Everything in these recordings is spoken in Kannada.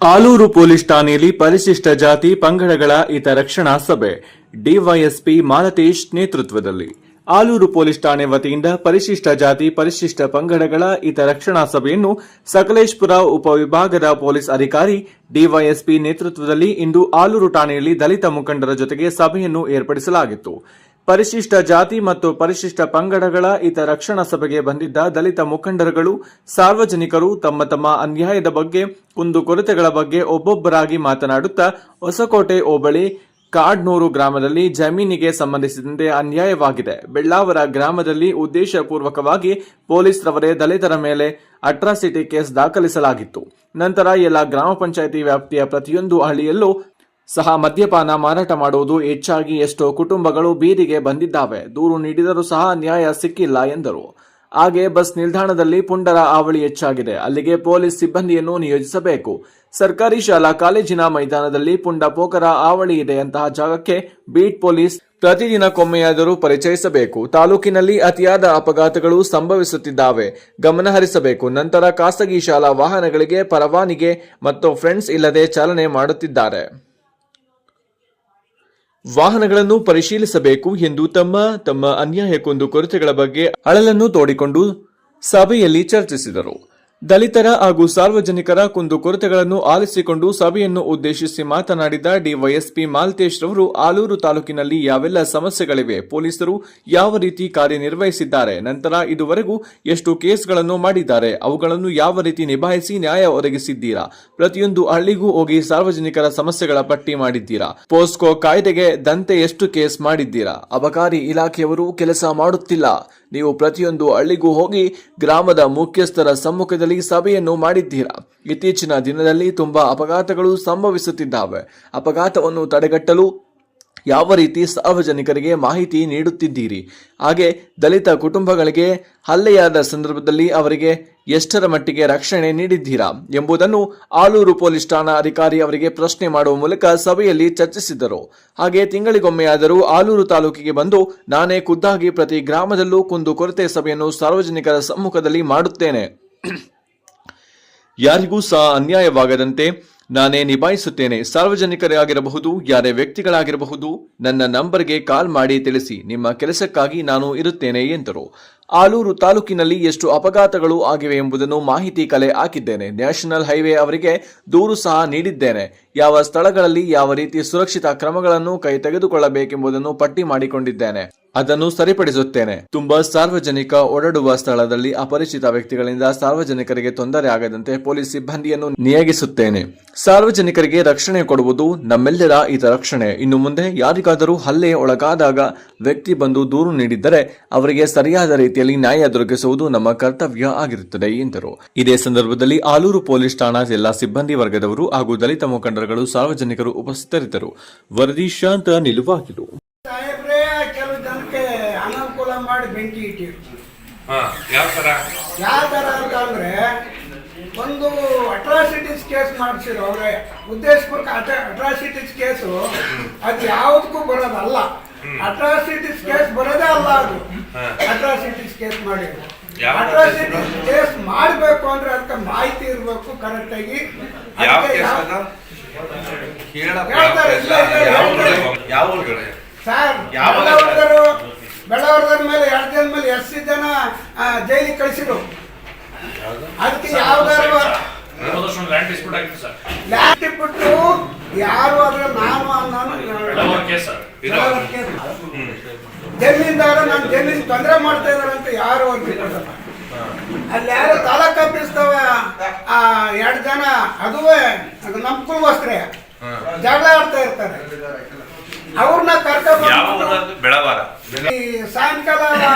ಆಲೂರು ಪೊಲೀಸ್ ಠಾಣೆಯಲ್ಲಿ ಪರಿಶಿಷ್ಟ ಜಾತಿ ಪಂಗಡಗಳ ಹಿತರಕ್ಷಣಾ ಸಭೆ ಡಿವೈಎಸ್ಪಿ ಮಾಲತೇಶ್ ನೇತೃತ್ವದಲ್ಲಿ ಆಲೂರು ಪೊಲೀಸ್ ಠಾಣೆ ವತಿಯಿಂದ ಪರಿಶಿಷ್ಟ ಜಾತಿ ಪರಿಶಿಷ್ಟ ಪಂಗಡಗಳ ಹಿತರಕ್ಷಣಾ ಸಭೆಯನ್ನು ಸಕಲೇಶಪುರ ಉಪವಿಭಾಗದ ಪೊಲೀಸ್ ಅಧಿಕಾರಿ ಡಿವೈಎಸ್ಪಿ ನೇತೃತ್ವದಲ್ಲಿ ಇಂದು ಆಲೂರು ಠಾಣೆಯಲ್ಲಿ ದಲಿತ ಮುಖಂಡರ ಜೊತೆಗೆ ಸಭೆಯನ್ನು ಏರ್ಪಡಿಸಲಾಗಿತ್ತು. ಪರಿಶಿಷ್ಟ ಜಾತಿ ಮತ್ತು ಪರಿಶಿಷ್ಟ ಪಂಗಡಗಳ ಹಿತರಕ್ಷಣಾ ಸಭೆಗೆ ಬಂದಿದ್ದ ದಲಿತ ಮುಖಂಡರುಗಳು, ಸಾರ್ವಜನಿಕರು ತಮ್ಮ ತಮ್ಮ ಅನ್ಯಾಯದ ಬಗ್ಗೆ, ಕುಂದುಕೊರತೆಗಳ ಬಗ್ಗೆ ಒಬ್ಬೊಬ್ಬರಾಗಿ ಮಾತನಾಡುತ್ತಾ ಹೊಸಕೋಟೆ ಹೋಬಳಿ ಕಾಡ್ನೂರು ಗ್ರಾಮದಲ್ಲಿ ಜಮೀನಿಗೆ ಸಂಬಂಧಿಸಿದಂತೆ ಅನ್ಯಾಯವಾಗಿದೆ. ಬೆಳ್ಳಾವರ ಗ್ರಾಮದಲ್ಲಿ ಉದ್ದೇಶಪೂರ್ವಕವಾಗಿ ಪೊಲೀಸ್ ರವರೇ ದಲಿತರ ಮೇಲೆ ಅಟ್ರಾಸಿಟಿ ಕೇಸ್ ದಾಖಲಿಸಲಾಗಿತ್ತು. ನಂತರ ಎಲ್ಲ ಗ್ರಾಮ ಪಂಚಾಯಿತಿ ವ್ಯಾಪ್ತಿಯ ಪ್ರತಿಯೊಂದು ಹಳ್ಳಿಯಲ್ಲೂ ಸಹ ಮದ್ಯಪಾನ ಮಾರಾಟ ಮಾಡುವುದು ಹೆಚ್ಚಾಗಿ ಎಷ್ಟೋ ಕುಟುಂಬಗಳು ಬೀದಿಗೆ ಬಂದಿದ್ದಾವೆ. ದೂರು ನೀಡಿದರೂ ಸಹ ನ್ಯಾಯ ಸಿಕ್ಕಿಲ್ಲ ಎಂದರು. ಹಾಗೆ ಬಸ್ ನಿಲ್ದಾಣದಲ್ಲಿ ಪುಂಡರ ಹಾವಳಿ ಹೆಚ್ಚಾಗಿದೆ. ಅಲ್ಲಿಗೆ ಪೊಲೀಸ್ ಸಿಬ್ಬಂದಿಯನ್ನು ನಿಯೋಜಿಸಬೇಕು. ಸರ್ಕಾರಿ ಶಾಲಾ ಕಾಲೇಜಿನ ಮೈದಾನದಲ್ಲಿ ಪುಂಡ ಪೋಕರ ಹಾವಳಿ ಇದೆ. ಅಂತಹ ಜಾಗಕ್ಕೆ ಬೀಟ್ ಪೊಲೀಸ್ ಪ್ರತಿದಿನಕ್ಕೊಮ್ಮೆಯಾದರೂ ಪರಿಚಯಿಸಬೇಕು. ತಾಲೂಕಿನಲ್ಲಿ ಅತಿಯಾದ ಅಪಘಾತಗಳು ಸಂಭವಿಸುತ್ತಿದ್ದಾವೆ, ಗಮನಹರಿಸಬೇಕು. ನಂತರ ಖಾಸಗಿ ಶಾಲಾ ವಾಹನಗಳಿಗೆ ಪರವಾನಿಗೆ ಮತ್ತು ಫ್ರೆಂಡ್ಸ್ ಇಲ್ಲದೆ ಚಾಲನೆ ಮಾಡುತ್ತಿದ್ದಾರೆ. ವಾಹನಗಳನ್ನು ಪರಿಶೀಲಿಸಬೇಕು ಎಂದು ತಮ್ಮ ಅನ್ಯಾಯ ಕುಂದುಕೊರತೆಗಳ ಬಗ್ಗೆ ಅಳಲನ್ನು ತೋಡಿಕೊಂಡು ಸಭೆಯಲ್ಲಿ ಚರ್ಚಿಸಿದರು. ದಲಿತರ ಹಾಗೂ ಸಾರ್ವಜನಿಕರ ಕುಂದುಕೊರತೆಗಳನ್ನು ಆಲಿಸಿಕೊಂಡು ಸಭೆಯನ್ನು ಉದ್ದೇಶಿಸಿ ಮಾತನಾಡಿದ ಡಿವೈಎಸ್ಪಿ ಮಾಲತೇಶ್ ರವರು, ಆಲೂರು ತಾಲೂಕಿನಲ್ಲಿ ಯಾವೆಲ್ಲ ಸಮಸ್ಯೆಗಳಿವೆ, ಪೊಲೀಸರು ಯಾವ ರೀತಿ ಕಾರ್ಯನಿರ್ವಹಿಸಿದ್ದಾರೆ, ನಂತರ ಇದುವರೆಗೂ ಎಷ್ಟು ಕೇಸ್ಗಳನ್ನು ಮಾಡಿದ್ದಾರೆ, ಅವುಗಳನ್ನು ಯಾವ ರೀತಿ ನಿಭಾಯಿಸಿ ನ್ಯಾಯ ಒದಗಿಸಿದ್ದೀರಾ, ಪ್ರತಿಯೊಂದು ಹಳ್ಳಿಗೂ ಹೋಗಿ ಸಾರ್ವಜನಿಕರ ಸಮಸ್ಯೆಗಳ ಪಟ್ಟಿ ಮಾಡಿದ್ದೀರಾ, ಪೋಸ್ಕೋ ಕಾಯ್ದೆಗೆ ದಂತೆ ಎಷ್ಟು ಕೇಸ್ ಮಾಡಿದ್ದೀರಾ, ಅಬಕಾರಿ ಇಲಾಖೆಯವರು ಕೆಲಸ ಮಾಡುತ್ತಿಲ್ಲ, ನೀವು ಪ್ರತಿಯೊಂದು ಹಳ್ಳಿಗೂ ಹೋಗಿ ಗ್ರಾಮದ ಮುಖ್ಯಸ್ಥರ ಸಮ್ಮುಖದಲ್ಲಿ ಸಭೆಯನ್ನು ಮಾಡಿದ್ದೀರಾ. ಇತ್ತೀಚಿನ ದಿನದಲ್ಲಿ ತುಂಬಾ ಅಪಘಾತಗಳು ಸಂಭವಿಸುತ್ತಿದ್ದಾವೆ. ಅಪಘಾತವನ್ನು ತಡೆಗಟ್ಟಲು ಯಾವ ರೀತಿ ಸಾರ್ವಜನಿಕರಿಗೆ ಮಾಹಿತಿ ನೀಡುತ್ತಿದ್ದೀರಿ, ಹಾಗೆ ದಲಿತ ಕುಟುಂಬಗಳಿಗೆ ಹಲ್ಲೆಯಾದ ಸಂದರ್ಭದಲ್ಲಿ ಅವರಿಗೆ ಎಷ್ಟರ ಮಟ್ಟಿಗೆ ರಕ್ಷಣೆ ನೀಡಿದ್ದೀರಾ ಎಂಬುದನ್ನು ಆಲೂರು ಪೊಲೀಸ್ ಠಾಣಾ ಅಧಿಕಾರಿ ಅವರಿಗೆ ಪ್ರಶ್ನೆ ಮಾಡುವ ಮೂಲಕ ಸಭೆಯಲ್ಲಿ ಚರ್ಚಿಸಿದರು. ಹಾಗೆ ತಿಂಗಳಿಗೊಮ್ಮೆಯಾದರೂ ಆಲೂರು ತಾಲೂಕಿಗೆ ಬಂದು ನಾನೇ ಖುದ್ದಾಗಿ ಪ್ರತಿ ಗ್ರಾಮದಲ್ಲೂ ಕುಂದುಕೊರತೆ ಸಭೆಯನ್ನು ಸಾರ್ವಜನಿಕರ ಸಮ್ಮುಖದಲ್ಲಿ ಮಾಡುತ್ತೇನೆ. ಯಾರಿಗೂ ಸಹ ಅನ್ಯಾಯವಾಗದಂತೆ ನಾನೇ ನಿಭಾಯಿಸುತ್ತೇನೆ. ಸಾರ್ವಜನಿಕರಾಗಿರಬಹುದು, ಯಾರೇ ವ್ಯಕ್ತಿಗಳಾಗಿರಬಹುದು, ನನ್ನ ನಂಬರ್ಗೆ ಕಾಲ್ ಮಾಡಿ ತಿಳಿಸಿ. ನಿಮ್ಮ ಕೆಲಸಕ್ಕಾಗಿ ನಾನು ಇರುತ್ತೇನೆ ಎಂದರು. ಆಲೂರು ತಾಲೂಕಿನಲ್ಲಿ ಎಷ್ಟು ಅಪಘಾತಗಳು ಆಗಿವೆ ಎಂಬುದನ್ನು ಮಾಹಿತಿ ಕಲೆ ಹಾಕಿದ್ದೇನೆ. ನ್ಯಾಷನಲ್ ಹೈವೇ ಅವರಿಗೆ ದೂರು ಸಹ ನೀಡಿದ್ದೇನೆ. ಯಾವ ಸ್ಥಳಗಳಲ್ಲಿ ಯಾವ ರೀತಿ ಸುರಕ್ಷಿತ ಕ್ರಮಗಳನ್ನು ಕೈ ತೆಗೆದುಕೊಳ್ಳಬೇಕೆಂಬುದನ್ನು ಪಟ್ಟಿ ಮಾಡಿಕೊಂಡಿದ್ದೇನೆ. ಅದನ್ನು ಸರಿಪಡಿಸುತ್ತೇನೆ. ತುಂಬಾ ಸಾರ್ವಜನಿಕ ಓಡಾಡುವ ಸ್ಥಳದಲ್ಲಿ ಅಪರಿಚಿತ ವ್ಯಕ್ತಿಗಳಿಂದ ಸಾರ್ವಜನಿಕರಿಗೆ ತೊಂದರೆ ಆಗದಂತೆ ಪೊಲೀಸ್ ಸಿಬ್ಬಂದಿಯನ್ನು ನಿಯೋಗಿಸುತ್ತೇನೆ. ಸಾರ್ವಜನಿಕರಿಗೆ ರಕ್ಷಣೆ ಕೊಡುವುದು ನಮ್ಮೆಲ್ಲರ ಹಿತರಕ್ಷಣೆ. ಇನ್ನು ಮುಂದೆ ಯಾರಿಗಾದರೂ ಹಲ್ಲೆ ಒಳಗಾದಾಗ ವ್ಯಕ್ತಿ ಬಂದು ದೂರು ನೀಡಿದ್ದರೆ ಅವರಿಗೆ ಸರಿಯಾದ ರೀತಿಯಲ್ಲಿ ನ್ಯಾಯ ದೊರಕಿಸುವುದು ನಮ್ಮ ಕರ್ತವ್ಯ ಆಗಿರುತ್ತದೆ ಎಂದರು. ಇದೇ ಸಂದರ್ಭದಲ್ಲಿ ಆಲೂರು ಪೊಲೀಸ್ ಠಾಣಾ ಎಲ್ಲ ಸಿಬ್ಬಂದಿ ವರ್ಗದವರು ಹಾಗೂ ದಲಿತ ಮುಖಂಡರುಗಳು ಸಾರ್ವಜನಿಕರು ಉಪಸ್ಥಿತರಿದ್ದರು. ವರದಿ ಶಾಂತ ನಿಲುವಾಗಿರು. ಕೆಲವು ಜನಕ್ಕೆ ಅನುಕೂಲ ಮಾಡಿ ಬೆಂಕಿ ಇಟ್ಟಿರು. ಯಾವ ತರ ಅಂತಂದ್ರೆ ಒಂದು ಅಟ್ರಾಸಿಟೀಸ್ ಕೇಸ್ ಮಾಡಿಸಿರು. ಅವ್ರೆ ಉದ್ದೇಶಪೂರ್ವಕ ಅಟ್ರಾಸಿಟೀಸ್ ಕೇಸು ಅದು ಯಾವುದಕ್ಕೂ ಬರೋದಲ್ಲ. ಅಟ್ರಾಸಿಟೀಸ್ ಕೇಸ್ ಬರೋದೇ ಅಲ್ಲ. ಅದು ಅಟ್ರಾಸಿಟೀಸ್ ಕೇಸ್ ಮಾಡಿದ್ರು. ಅಟ್ರಾಸಿಟೀಸ್ ಕೇಸ್ ಮಾಡಬೇಕು ಅಂದ್ರೆ ಅದಕ್ಕೆ ಮಾಹಿತಿ ಇರಬೇಕು ಕರೆಕ್ಟಾಗಿ. ಸರ್, ಬೆಳವರ್ಧನ ಮೇಲೆ 2 ಜನ ಮೇಲೆ 8 ಜನ ಜೈಲಿಗೆ ಕಳಿಸಿದ್ರು. ಅದಕ್ಕೆ ಯಾವ್ದಾರು ಲ್ಯಾಂಡ್ ಇಟ್ಬಿಟ್ಟು ಯಾರು ಅದ್ರ ಜಮೀನ್ದಾರ ನನ್ನ ಜಮೀನ್ ತೊಂದರೆ ಮಾಡ್ತಾ ಇದಾರೆ ಅಂತ ಯಾರು ಅಂದ್ಬಿಟ್ಟಲ್ಲ. ಅಲ್ಲಿ ಯಾರು ತಾಲೂಕ್ ಆಫೀಸ್ದವ 2 ಜನ ಅದುವೇ ನಮ್ಮ ಕುಲವಸ್ತ್ರೆ ಜಗಳ ಆಡ್ತಾ ಇರ್ತಾರೆ. ಅವ್ರನ್ನ ಸಾಯಂಕಾಲ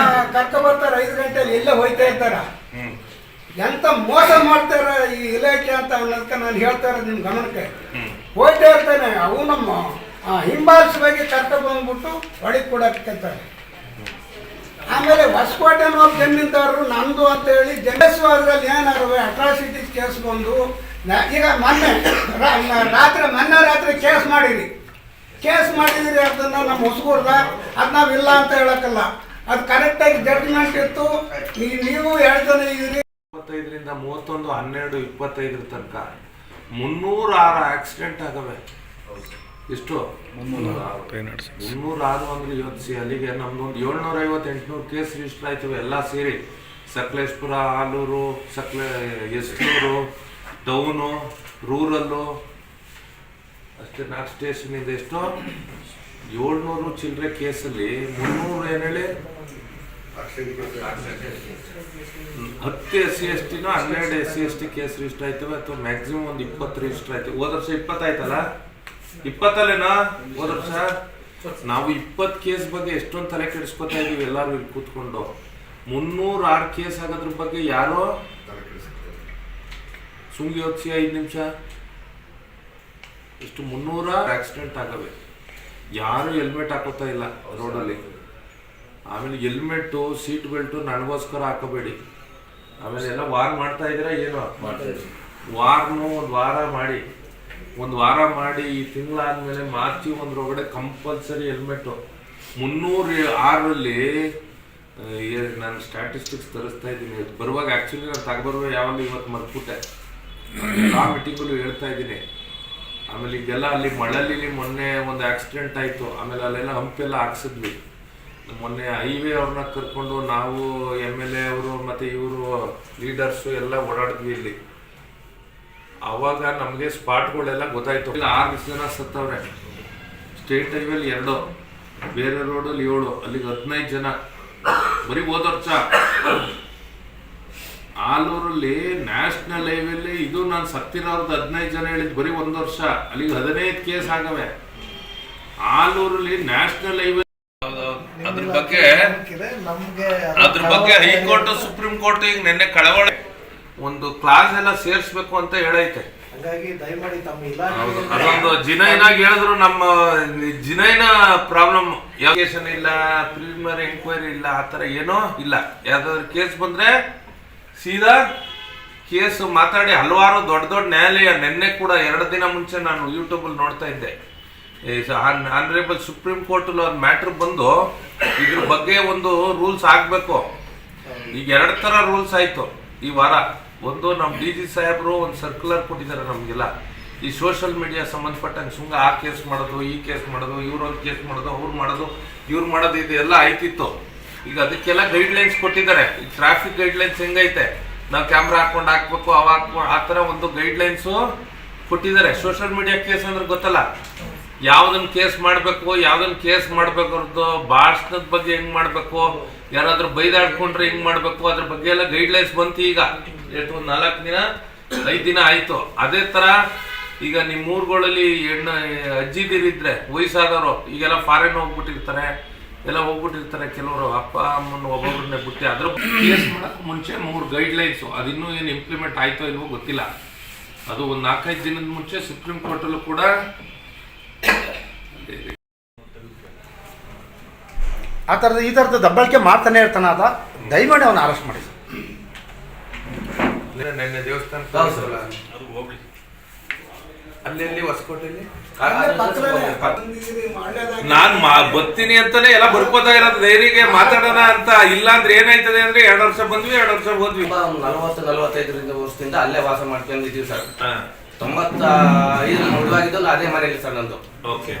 ಕರ್ಕೊಂಡ್ಬರ್ತಾರೆ. 5 ಗಂಟೆಯಲ್ಲಿ ಎಲ್ಲೇ ಹೋಯ್ತಾ ಇರ್ತಾರ. ಎಂತ ಮೋಸ ಮಾಡ್ತಾರ ಈ ಇಲಾಖೆ ಅಂತ ಅನ್ನೋದಕ್ಕೆ ನಾನು ಹೇಳ್ತಾ ಇರೋದು ನಿಮ್ ಗಮನಕ್ಕೆ. ಹೋಯ್ತಾ ಇರ್ತಾನೆ. ಅವು ನಮ್ಮ ಹಿಂಬಾಲಿಸುವಾಗಿ ಕರ್ಕೊಂಡ್ಬಂದ್ಬಿಟ್ಟು ಹೊಡಿಗೆ ಕೊಡಕ್ಕಂತಾರೆ. ಆಮೇಲೆ ಹೊಸಕೋಟೆನ ಜಮೀನ್ದಾರರು ನಂದು ಅಂತ ಹೇಳಿ ಜನಸ್ವಾದ್ರಲ್ಲಿ ಏನಾರು ಅಟ್ರಾಸಿಟೀಸ್ ಕೇಸ್ ಬಂದು ಈಗ ಮೊನ್ನೆ ರಾತ್ರಿ ಕೇಸ್ ಮಾಡಿದಿರಿ ಅದನ್ನ ನಮ್ಮ ಹೊಸಗೂರ್ದ ಅದು ನಾವಿಲ್ಲ ಅಂತ ಹೇಳಕ್ಕಲ್ಲ. ಅದು ಕರೆಕ್ಟಾಗಿ ಜಡ್ಜ್ಮೆಂಟ್ ಇತ್ತು. ನೀವು 2 ಜನ ಇದ್ದೀರಿ. 25ರಿಂದ 31/12/25 ತನಕ 306 ಆಕ್ಸಿಡೆಂಟ್ ಆಗವೆ. ಎಷ್ಟು 306 ಅಂದ್ರೆ ಇವತ್ತು ಅಲ್ಲಿಗೆ ನಮ್ದೊಂದು 750-800 ಕೇಸ್ ರಿಜಿಸ್ಟರ್ ಆಯ್ತವೆ ಎಲ್ಲ ಸೇರಿ. ಸಕಲೇಶ್ಪುರ, ಆಲೂರು, ಎಸ್ಲೂರು, ಟೌನು, ರೂರಲ್ಲು ಅಷ್ಟೇ 4 ಸ್ಟೇಷನ್ ಇದೆ. ಎಷ್ಟು 700 ಚಿಲ್ಲರೆ ಕೇಸಲ್ಲಿ 300 ಏನು ಹೇಳಿ 10 SC/ST 12 SC/ST ಕೇಸ್ ರಿಜಿಸ್ಟರ್ ಆಯ್ತವೆ, ಅಥವಾ ಮ್ಯಾಕ್ಸಿಮಮ್ ಒಂದು 20 ರಿಜಿಸ್ಟರ್ ಆಯ್ತು. ಹೋದ ವರ್ಷ 20 ಆಯ್ತಲ್ಲ, 20 ಹೋದ ವರ್ಷ. ನಾವು 20 ಕೇಸ್ ಬಗ್ಗೆ ಎಷ್ಟೊಂದು ತಲೆ ಕೆಡಿಸ್ಕೊತಾ ಇದೀವಿ ಎಲ್ಲರೂ ಇಲ್ಲಿ ಕೂತ್ಕೊಂಡು. 306 ಕೇಸ್ ಆಗೋದ್ರ ಬಗ್ಗೆ ಯಾರೋ ಸುಮ್ಗೆ ಯೋಚಿಸಿ 5 ನಿಮಿಷ. ಎಷ್ಟು 300 ಆಕ್ಸಿಡೆಂಟ್ ಆಗವೆ. ಯಾರು ಹೆಲ್ಮೆಟ್ ಹಾಕೋತಾ ಇಲ್ಲ ರೋಡಲ್ಲಿ. ಆಮೇಲೆ ಹೆಲ್ಮೆಟ್ಟು, ಸೀಟ್ ಬೆಲ್ಟು ನನಗೋಸ್ಕರ ಹಾಕೋಬೇಡಿ. ಆಮೇಲೆ ಎಲ್ಲ ವಾರ್ ಮಾಡ್ತಾ ಇದ್ದೀರಾ ಏನು? ವಾರ್ನು ಒಂದು ವಾರ ಮಾಡಿ ಈ ತಿಂಗಳಾದ್ಮೇಲೆ ಮಾರ್ಚಿ 1 ಕಂಪಲ್ಸರಿ ಹೆಲ್ಮೆಟ್ಟು. 306ರಲ್ಲಿ ನಾನು ಸ್ಟ್ಯಾಟಿಸ್ಟಿಕ್ಸ್ ತರಿಸ್ತಾ ಇದ್ದೀನಿ ಬರುವಾಗ. ಆ್ಯಕ್ಚುಲಿ ನಾನು ತಗೊಬರುವ ಯಾವಾಗ ಇವತ್ತು ಮರ್ಬಿಟ್ಟೆ. ಆ ಮೀಟಿಂಗಲ್ಲೂ ಹೇಳ್ತಾ ಇದ್ದೀನಿ. ಆಮೇಲೆ ಈಗೆಲ್ಲ ಅಲ್ಲಿ ಮಳಲ್ಲಿ ಮೊನ್ನೆ ಒಂದು ಆಕ್ಸಿಡೆಂಟ್ ಆಯಿತು. ಆಮೇಲೆ ಅಲ್ಲೆಲ್ಲ ಹಂಪೆಲ್ಲ ಹಾಕ್ಸಿದ್ವಿ. ಮೊನ್ನೆ ಹೈವೇ ಅವ್ರನ್ನ ಕರ್ಕೊಂಡು ನಾವು MLA ಅವರು ಮತ್ತು ಇವರು ಲೀಡರ್ಸು ಎಲ್ಲ ಓಡಾಡಿದ್ವಿ ಇಲ್ಲಿ. ಆವಾಗ ನಮಗೆ ಸ್ಪಾಟ್ಗಳೆಲ್ಲ ಗೊತ್ತಾಯ್ತು. ಇಲ್ಲಿ 6 ಜನ ಸತ್ತವ್ರೆ. ಸ್ಟೇಟ್ ಹೈವೇಲಿ 2, ಬೇರೆ ರೋಡಲ್ಲಿ 7, ಅಲ್ಲಿಗೆ 15 ಜನ ಬರೀ ಹೋದ ವರ್ಷ. ಆಲೂರಲ್ಲಿ ನ್ಯಾಷನಲ್ ಹೈವೇಲಿ ಇದು ನಾನು ಸತ್ತಿರೋದು 15 ಜನ ಹೇಳಿದ್ ಬರೀ 1 ವರ್ಷ. ಅಲ್ಲಿಗೆ 15 ಕೇಸ್ ಆಗವೆ. ಆಲೂರಲ್ಲಿ ನ್ಯಾಷನಲ್ ಹೈವೇ ಅದ್ರ ಬಗ್ಗೆ ಹೈಕೋರ್ಟ್, ಸುಪ್ರೀಂ ಕೋರ್ಟ್ ಈಗ ನಿನ್ನೆ ಕಳವಳ ಒಂದು ಕ್ಲಾಸ್ ಎಲ್ಲ ಸೇರಿಸ್ಬೇಕು ಅಂತ ಹೇಳೈತೆ. ಅದೊಂದು ಜಿನೈನಾಗಿ ಹೇಳಿದ್ರು. ನಮ್ಮ ಜಿನೈನ ಪ್ರಾಬ್ಲಮ್ ಯಾಕೇಶನ್ ಇಲ್ಲ, ಪ್ರಿಲಿಮಿನರಿ ಎಂಕ್ವೈರಿ ಇಲ್ಲ, ಆ ಥರ ಏನೋ ಇಲ್ಲ. ಯಾವ್ದಾದ್ರು ಕೇಸ್ ಬಂದ್ರೆ ಸೀದಾ ಕೇಸ್ ಮಾತಾಡಿ ಹಲವಾರು ದೊಡ್ಡ ನ್ಯಾಯಾಲಯ. ನಿನ್ನೆ ಕೂಡ 2 ದಿನ ಮುಂಚೆ ನಾನು ಯೂಟ್ಯೂಬಲ್ಲಿ ನೋಡ್ತಾ ಇದ್ದೆ. ಆನರೇಬಲ್ ಸುಪ್ರೀಂ ಕೋರ್ಟ್ ಒಂದು ಮ್ಯಾಟ್ರ್ ಬಂದು ಇದ್ರ ಬಗ್ಗೆ ಒಂದು ರೂಲ್ಸ್ ಆಗಬೇಕು. ಈಗ 2 ಥರ ರೂಲ್ಸ್ ಆಯಿತು ಈ ವಾರ. ಒಂದು ನಮ್ಮ DG ಸಾಹೇಬರು ಒಂದು ಸರ್ಕ್ಯುಲರ್ ಕೊಟ್ಟಿದ್ದಾರೆ ನಮಗೆಲ್ಲ. ಈ ಸೋಷಿಯಲ್ ಮೀಡಿಯಾ ಸಂಬಂಧಪಟ್ಟಂಗೆ ಸುಮ್ಮನೆ ಆ ಕೇಸ್ ಮಾಡೋದು, ಈ ಕೇಸ್ ಮಾಡೋದು, ಇವ್ರೊಂದು ಕೇಸ್ ಮಾಡೋದು, ಅವ್ರು ಮಾಡೋದು, ಇವ್ರು ಮಾಡೋದು, ಇದೆಲ್ಲ ಆಯ್ತಿತ್ತು. ಈಗ ಅದಕ್ಕೆಲ್ಲ ಗೈಡ್ಲೈನ್ಸ್ ಕೊಟ್ಟಿದ್ದಾರೆ. ಈ ಟ್ರಾಫಿಕ್ ಗೈಡ್ಲೈನ್ಸ್ ಹೆಂಗೈತೆ, ನಾವು ಕ್ಯಾಮ್ರಾ ಹಾಕ್ಕೊಂಡು ಹಾಕ್ಬೇಕು, ಆ ಥರ ಒಂದು ಗೈಡ್ಲೈನ್ಸು ಕೊಟ್ಟಿದ್ದಾರೆ. ಸೋಷಿಯಲ್ ಮೀಡಿಯಾ ಕೇಸ್ ಅಂದ್ರೆ ಗೊತ್ತಲ್ಲ, ಯಾವ್ದನ್ನ ಕೇಸ್ ಮಾಡಬೇಕು, ಯಾವ್ದನ್ನ ಕೇಸ್ ಮಾಡ್ಬೇಕವ್ರದ್ದು, ಭಾಷಣದ ಬಗ್ಗೆ ಹೆಂಗ್ ಮಾಡಬೇಕು, ಯಾರಾದ್ರೂ ಬೈದಾಡ್ಕೊಂಡ್ರೆ ಹೆಂಗ್ ಮಾಡಬೇಕು, ಅದ್ರ ಬಗ್ಗೆ ಎಲ್ಲ ಗೈಡ್ಲೈನ್ಸ್ ಬಂತು. ಈಗ ಎಷ್ಟು 4 ದಿನ 5 ದಿನ ಆಯ್ತು. ಅದೇ ತರ ಈಗ ನಿಮ್ಮ ಊರುಗಳಲ್ಲಿ ಅಜ್ಜಿದಿರಿದ್ರೆ ವಯಸ್ಸಾದವರು ಈಗೆಲ್ಲ ಫಾರಿನ್ ಹೋಗ್ಬಿಟ್ಟಿರ್ತಾರೆ, ಕೆಲವರು ಅಪ್ಪ ಅಮ್ಮನ ಒಬ್ಬೊಬ್ಬರನ್ನೇ ಬಿಟ್ಟು ಅದ್ರ ಕೇಸ್ ಮಾಡಕ್ ಮುಂಚೆ 3 ಗೈಡ್ಲೈನ್ಸು. ಅದಿನ್ನೂ ಏನು ಇಂಪ್ಲಿಮೆಂಟ್ ಆಯ್ತೋ ಇಲ್ವೋ ಗೊತ್ತಿಲ್ಲ. ಅದು ಒಂದು 4-5 ದಿನದ ಮುಂಚೆ ಸುಪ್ರೀಂ ಕೋರ್ಟಲ್ಲೂ ಕೂಡ ಆ ಥರದ ಈ ಥರದ ದಬ್ಬಳಿಕೆ ಮಾಡ್ತಾನೆ ಇರ್ತಾನ. ದಯಮಾಡಿ ಅವನ್ನ ಅರೆಸ್ಟ್ ಮಾಡಿ. ನಿನ್ನೆ ದೇವಸ್ಥಾನ ಅಲ್ಲಿ ಹೊಸಕೋಟೆಯಲ್ಲಿ ನಾನ್ ಬರ್ತೀನಿ ಅಂತಾನೆ ಎಲ್ಲ ಬರ್ಕೋತಾ ಇರೋದು ಧೈರ್ಯಗೆ ಮಾತಾಡೋಣ ಅಂತ. ಇಲ್ಲ ಅಂದ್ರೆ ಏನಾಯ್ತದೆ ಅಂದ್ರೆ 2 ವರ್ಷ ಬಂದ್ವಿ, 2 ವರ್ಷ ಹೋದ್ವಿ. 40-45 ವರ್ಷದಿಂದ ಅಲ್ಲೇ ವಾಸ ಮಾಡ್ಕೊಂಡಿದ್ದೀವಿ ಸರ್. 95 ಮದುವಾಗಿದ್ದು ಅದೇ ಮನೆಯಲ್ಲಿ ಸರ್ ನಂದು.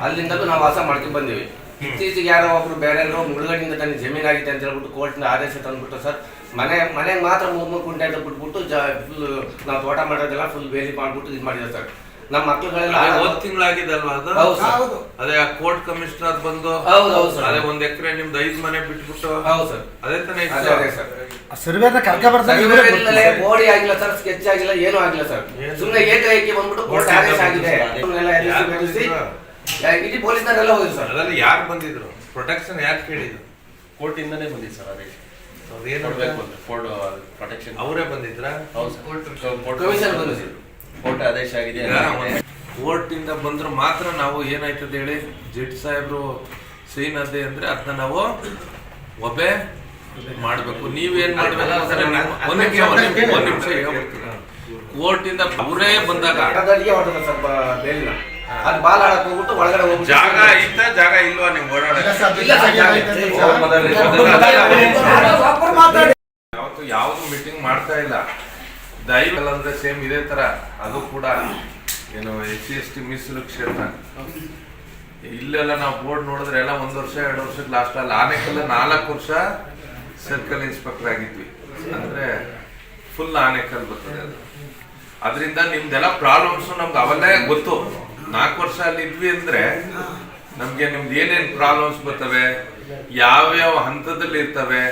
ಅಲ್ಲಿಂದಲೂ ನಾವು ವಾಸ ಮಾಡ್ಕೊಂಡು ಬಂದಿವಿ. ಇತ್ತೀಚೆಗೆ ಯಾರೋ ಒಬ್ರು ಬೇರೆ ಮುಳುಗಡೆಯಿಂದ ತನ್ನ ಜಮೀನಾಗಿದೆ ಅಂತ ಹೇಳ್ಬಿಟ್ಟು ಕೋರ್ಟ್ನ ಆದೇಶ ತಂದ್ಬಿಟ್ಟು ಸರ್ ಮನೆಗೆ ಮಾತ್ರ 3 ಕುಂಟೆ ಅಂತ ಬಿಟ್ಬಿಟ್ಟು ಫುಲ್ ನಾವು ತೋಟ ಮಾಡೋದೆಲ್ಲ ಫುಲ್ ಬೇಲಿ ಮಾಡ್ಬಿಟ್ಟು ಇದು ಮಾಡಿದ್ರು ಸರ್. ನಮ್ಮ ಮಕ್ಕಳುಗಳೆಲ್ಲ ಹೋದ್ ತಿಂಗಳಾಗಿದಲ್ವಾ ಅದು? ಅದೇ ಕೋರ್ಟ್ ಕಮಿಷನರ್ ಬಂದು ಅದೇ 1 ಎಕರೆ ನಿಮ್ದು 5 ಮನೆ ಬಿಟ್ಬಿಟ್ಟು ಅದೇ ತಾನೇ ಬೋಡಿ ಆಗಿಲ್ಲ ಸರ್, ಸ್ಕೆಚ್ ಆಗಿಲ್ಲ, ಏನೂ ಆಗಿಲ್ಲ ಸರ್. ಸುಮ್ಮನೆ ಏಕಾಏಕಿ ಬಂದ್ಬಿಟ್ಟು ಕೋರ್ಟ್ ಆದೇಶ ಆಗಿದೆ. ಇಡೀ ಪೊಲೀಸ್ನವರೆಲ್ಲ ಹೋಗಿದ್ರು ಸರ್. ಅದೆಲ್ಲ ಯಾರು ಬಂದಿದ್ರು? ಪ್ರೊಟೆಕ್ಷನ್ ಯಾರು ಕೇಳಿದ್ರು? ಕೋರ್ಟ್ ಇಂದಾನೆ ಬಂದಿದ್ದು ಸರ್. ಅದೇ ಪ್ರೊಟೆಕ್ಷನ್ ಅವರೇ ಬಂದಿದ್ರ? ಕಮಿಷನ್ ಬಂದಿದ್ರು. ಕೋರ್ಟ್ ಆದೇಶ ಆಗಿದೆ. ಕೋರ್ಟ್ ಇಂದ ಬಂದ್ರು ಮಾತ್ರ ನಾವು ಏನಾಯ್ತದೆ ಹೇಳಿ, ಜಡ್ಜ್ ಸಾಹೇಬ್ರು ಸೈನ್ ಅದೇ ಅಂದ್ರೆ ಅದನ್ನ ನಾವು ಒಬ್ಬೆ ಮಾಡ್ಬೇಕು. ನೀವೇನ್ ಮಾಡ್ಬೇಕು? ಒಂದ್ ನಿಮಿಷ ಕೋರ್ಟ್ ಇಂದ ಅವರೇ ಬಂದಾಗ ಜಾಗ ಇತ್ತ ಜಾಗ ಇಲ್ವಾ ನೀವು ಯಾವ್ದು ಮೀಟಿಂಗ್ ಮಾಡ್ತಾ ಇಲ್ಲ. ದೈವ ಅಂದ್ರೆ ಸೇಮ್ ಇದೇ ತರ ಅದು ಕೂಡ ಏನು SC/ST ಮೀಸಲು ಕ್ಷೇತ್ರ. ಇಲ್ಲೆಲ್ಲ ನಾವು ಬೋರ್ಡ್ ನೋಡಿದ್ರೆ ಎಲ್ಲ 1 ವರ್ಷ 2 ವರ್ಷಕ್ಕೆ ಲಾಸ್ಟ್ ಅಲ್ಲಿ ಆನೆಕಲ್ಲ 4 ವರ್ಷ ಸರ್ಕಲ್ ಇನ್ಸ್ಪೆಕ್ಟರ್ ಆಗಿದ್ವಿ. ಅಂದ್ರೆ ಫುಲ್ ಆನೆಕಲ್ ಬರ್ತದೆ ಅದು. ಅದರಿಂದ ನಿಮ್ದೆಲ್ಲ ಪ್ರಾಬ್ಲಮ್ಸ್ ನಮ್ಗೆ ಅವಲ್ಲೇ ಗೊತ್ತು. 4 ವರ್ಷ ಅಲ್ಲಿ ಇದ್ವಿ ಅಂದ್ರೆ ನಮ್ಗೆ ನಿಮ್ದು ಏನೇನ್ ಪ್ರಾಬ್ಲಮ್ಸ್ ಬರ್ತವೆ, ಯಾವ್ಯಾವ ಹಂತದಲ್ಲಿ ಇರ್ತವೆ,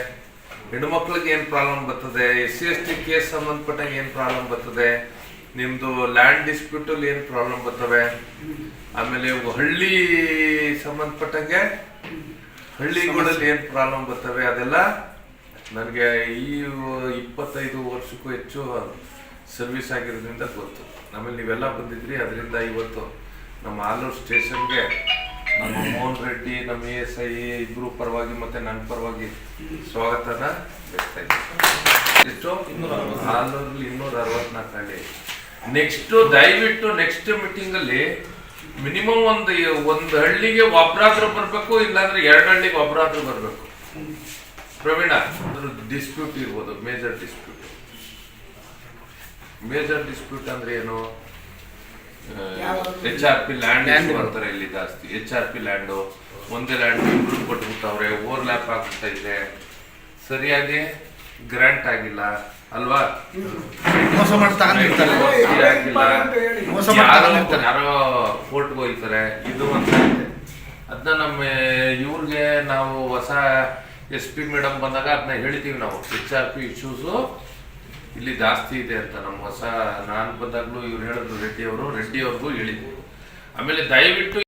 ಹೆಣ್ಮಕ್ಳಿಗೆ ಏನ್ ಪ್ರಾಬ್ಲಮ್ ಬರ್ತದೆ, SC/ST ಕೇಸ್ ಸಂಬಂಧಪಟ್ಟಂಗೆ ಏನ್ ಪ್ರಾಬ್ಲಮ್ ಬರ್ತದೆ, ನಿಮ್ದು ಲ್ಯಾಂಡ್ ಡಿಸ್ಪ್ಯೂಟ್ ಅಲ್ಲಿ ಏನ್ ಪ್ರಾಬ್ಲಮ್ ಬರ್ತವೆ, ಆಮೇಲೆ ಹಳ್ಳಿ ಸಂಬಂಧಪಟ್ಟಂಗೆ ಹಳ್ಳಿಗಳಲ್ಲಿ ಏನ್ ಪ್ರಾಬ್ಲಮ್ ಬರ್ತವೆ, ಅದೆಲ್ಲ ನನಗೆ ಈ 25 ವರ್ಷಕ್ಕೂ ಹೆಚ್ಚು ಸರ್ವಿಸ್ ಆಗಿರೋದ್ರಿಂದ ಗೊತ್ತು. ಆಮೇಲೆ ನೀವೆಲ್ಲ ಬಂದಿದ್ರಿ, ಅದರಿಂದ ಇವತ್ತು ನಮ್ಮ ಆಲೂರು ಸ್ಟೇಷನ್ಗೆ ನಮ್ಮ ಮೋಹನ್ ರೆಡ್ಡಿ, ನಮ್ಮ ASI ಇಬ್ರು ಪರವಾಗಿ ಮತ್ತೆ ನನ್ನ ಪರವಾಗಿ ಸ್ವಾಗತನ ಬಯಸ್ತಾ ಇದ್ದೀನಿ. ಎಷ್ಟು ಆಲೂರಲ್ಲಿ 264 ಹಳ್ಳಿ. ನೆಕ್ಸ್ಟ್ ದಯವಿಟ್ಟು ನೆಕ್ಸ್ಟ್ ಮೀಟಿಂಗ್ ಅಲ್ಲಿ ಮಿನಿಮಮ್ ಒಂದು ಹಳ್ಳಿಗೆ ಒಬ್ರಾದ್ರೂ ಬರ್ಬೇಕು, ಇಲ್ಲಾಂದ್ರೆ 2 ಹಳ್ಳಿಗೆ ಒಬ್ರಾದ್ರೂ ಬರ್ಬೇಕು. ಪ್ರವೀಣ, ಡಿಸ್ಪ್ಯೂಟ್ ಇರ್ಬೋದು, ಮೇಜರ್ ಡಿಸ್ಪ್ಯೂಟ್ ಅಂದ್ರೆ ಏನು? HRP ಲ್ಯಾಂಡ್ ಬರ್ತಾರೆ ಇಲ್ಲಿ ಜಾಸ್ತಿ. HRP ಲ್ಯಾಂಡ್ ಒಂದೇ ಲ್ಯಾಂಡ್ ಇಬ್ರು ಕೊಟ್ಬಿಟ್ಟವ್ರೆ, ಓವರ್ಲ್ಯಾಪ್ ಆಗ್ಬಿಟ್ಟೈತೆ, ಸರಿಯಾಗಿ ಗ್ರಾಂಟ್ ಆಗಿಲ್ಲ ಅಲ್ವಾ? ಮೋಸ ಮಾಡ್ತಾ ಯಾರೋ ಕೋರ್ಟ್ಗೆ ಹೋಗ್ತಾರೆ. ಇದು ಒಂದು ಅದನ್ನ ನಮ್ಮ ಇವ್ರಿಗೆ ನಾವು ಹೊಸ SP ಮೇಡಮ್ ಬಂದಾಗ ಅದನ್ನ ಹೇಳ್ತೀವಿ ನಾವು. HRP ಇಶ್ಯೂಸು ಇಲ್ಲಿ ಜಾಸ್ತಿ ಇದೆ ಅಂತ ನಮ್ಮ ಹೊಸ ನಾನು ಬಂದಾಗ್ಲೂ ಇವ್ರು ಹೇಳಿದ್ರು, ರೆಡ್ಡಿ ಅವ್ರಿಗೂ ಹೇಳಿದ್ವಿ. ಆಮೇಲೆ ದಯವಿಟ್ಟು